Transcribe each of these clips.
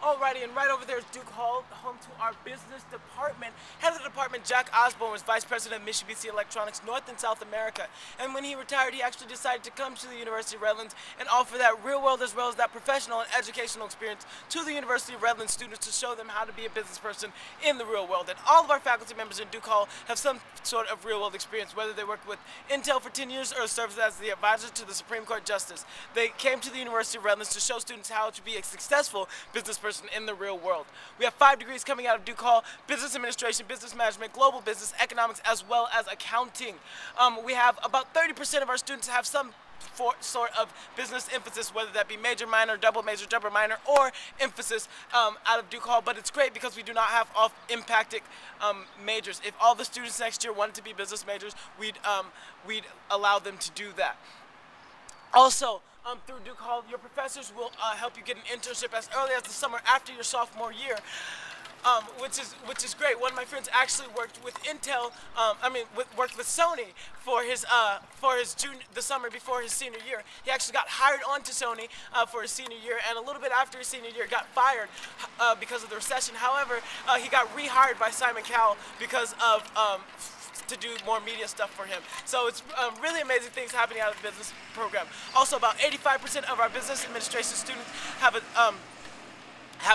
Alrighty, and right over there is Duke Hall, home to our business department. Head of the department, Jack Osborne, was vice president of Mitsubishi Electronics North and South America. And when he retired, he actually decided to come to the University of Redlands and offer that real world as well as that professional and educational experience to the University of Redlands students to show them how to be a business person in the real world. And all of our faculty members in Duke Hall have some sort of real world experience, whether they worked with Intel for 10 years or served as the advisor to the Supreme Court Justice. They came to the University of Redlands to show students how to be a successful business person in the real world. We have 5 degrees coming out of Duke Hall: business administration, business management, global business, economics, as well as accounting. We have about 30% of our students have some sort of business emphasis, whether that be major, minor, double minor, or emphasis out of Duke Hall. But it's great because we do not have off-impacted majors. If all the students next year wanted to be business majors, we'd allow them to do that. Also, through Duke Hall, your professors will help you get an internship as early as the summer after your sophomore year, which is great. One of my friends actually worked with Intel. Worked with Sony for his the summer before his senior year. He actually got hired onto Sony for his senior year, and a little bit after his senior year, got fired because of the recession. However, he got rehired by Simon Cowell because of to do more media stuff for him. So it's really amazing things happening out of the business program. Also, about 85% of our business administration students have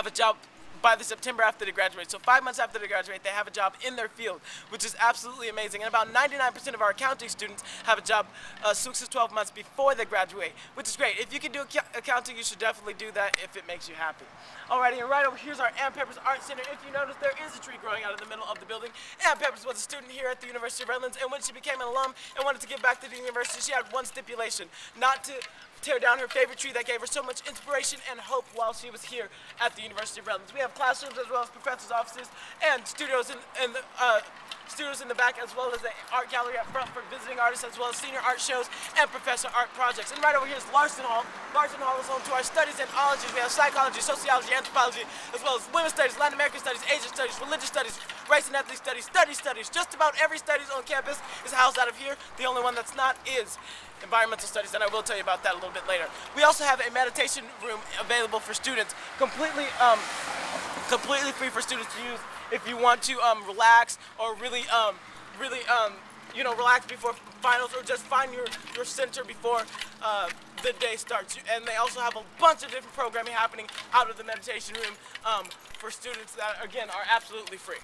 a job by the September after they graduate. So 5 months after they graduate, they have a job in their field, which is absolutely amazing. And about 99% of our accounting students have a job 6 to 12 months before they graduate, which is great. If you can do accounting, you should definitely do that if it makes you happy. Alrighty, and right over here's our Ann Peppers Art Center. If you notice, there is a tree growing out in the middle of the building. Ann Peppers was a student here at the University of Redlands, and when she became an alum and wanted to give back to the university, she had one stipulation: not to tear down her favorite tree that gave her so much inspiration and hope while she was here at the University of Redlands. We have classrooms as well as professors' offices and studios in the back, as well as the art gallery up front for visiting artists, as well as senior art shows and professor art projects. And right over here is Larson Hall. Larson Hall is home to our studies and ologies. We have psychology, sociology, anthropology, as well as women's studies, Latin American studies, Asian studies, religious studies, race and ethnic studies, studies. Just about every studies on campus is housed out of here. The only one that's not is environmental studies, and I will tell you about that a little bit later. We also have a meditation room available for students, completely free for students to use if you want to relax or really relax before finals, or just find your center before the day starts. And they also have a bunch of different programming happening out of the meditation room for students that, again, are absolutely free.